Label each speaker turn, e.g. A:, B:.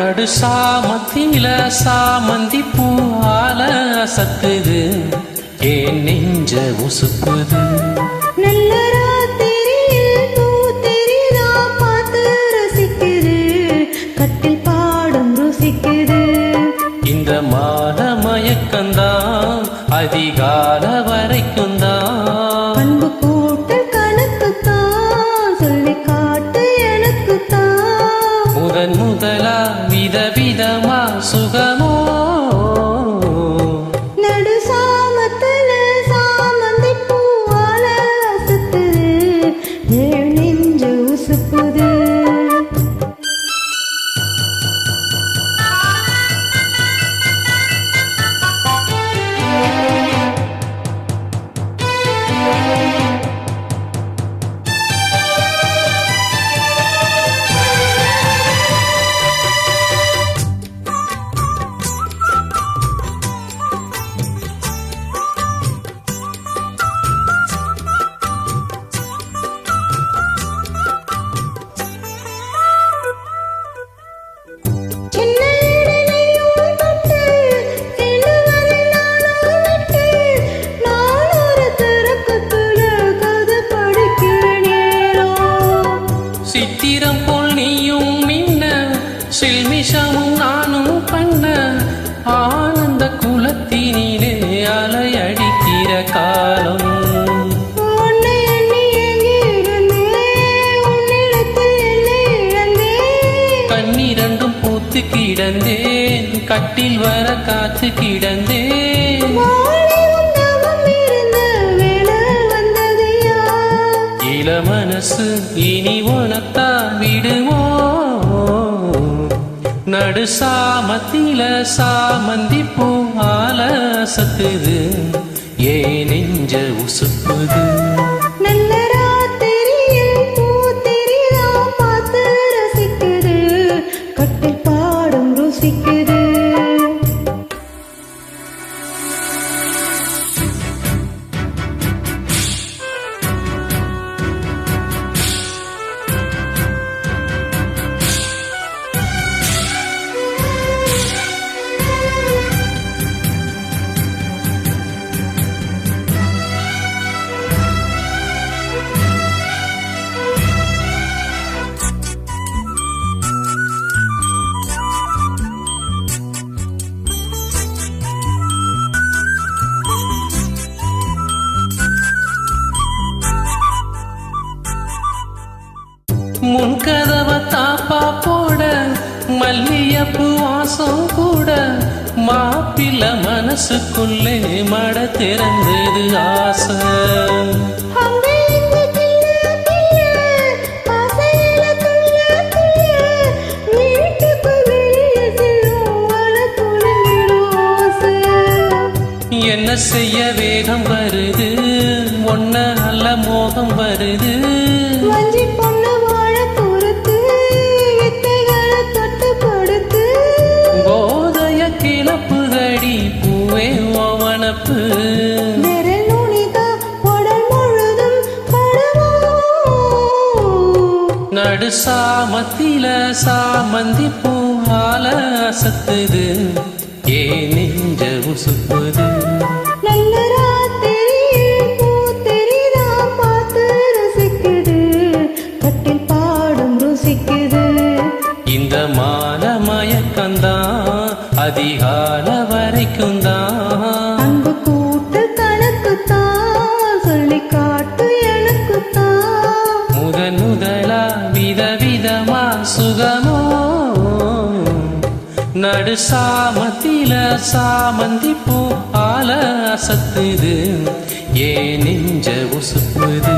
A: நடு சாமத்தில சாமந்தி பூவால அசத்துது ஏன் நெஞ்ச உசுப்புது.
B: நல்ல ராத்திரியில் பூத்தெரிதா பார்த்து ரசிக்குது கட்டில் பாடும் ருசிக்குது.
A: இந்த மான மயக்கந்தான் அதிகால வரைக்கும் தான்.
B: அன்பு கூட்டல் கணக்குத்தான் சொல்லி காட்டு எனக்குத்தான்.
A: முதன் முதலா விதவிதமா சுகமோ
B: நடு சாமத்துல சாமந்தி பூவால அசத்துது ஏன் நெஞ்சு உசுப்புது.
A: சித்திரம் போல் நீயும் மின்ன சில்மிஷமும் நானும் பண்ண ஆனந்த குலத்தினிலே அலையடிக்கிற காலம். கண்ணிரண்டும் பூத்து கிடந்தேன் கட்டில் வர காத்து கிடந்தேன். இள மனசு இனி உனத்தான் விடுமோ. நடு சாமத்தில சாமந்தி பூவால அசத்துது ஏன் நெஞ்ச உசுப்புது.
B: நல்ல ராத்திரியில் பூத்தெரிதா பார்த்து ரசிக்குது கட்டில் பாடும் ருசிக்குது.
A: முன்கதவ தாப்பா போட மல்லியப்பு வாசம் கூட மாப்பிள்ள மனசுக்குள்ளே மட திறந்தது ஆசை. என்ன செய்ய வேகம் வருது ஒன்ன நல்ல மோகம் வருது. போதைய கிளப்புதடி பூவே ஓவனப்பு. நடு சாமத்தில சாமந்தி பூவால அசத்துது ஏன் நெஞ்ச உசுப்புது.
B: நல்ல ராத்திரியில் பூத்தெரிதா பார்த்து ரசிக்குது கட்டில் பாடும் ருசிக்குது.
A: இந்த மான மயக்கந்தான் அதிகால வரைக்கும் தான்.
B: அன்பு கூட்டல் கணக்குத்தான் சொல்லி காட்டு எனக்குத்தான்.
A: முதன் முதலா விதவிதமா சுகமோ. நடு சாமத்தில சாமந்தி பூவால அசத்துது ஏன் நெஞ்ச உசுப்புது.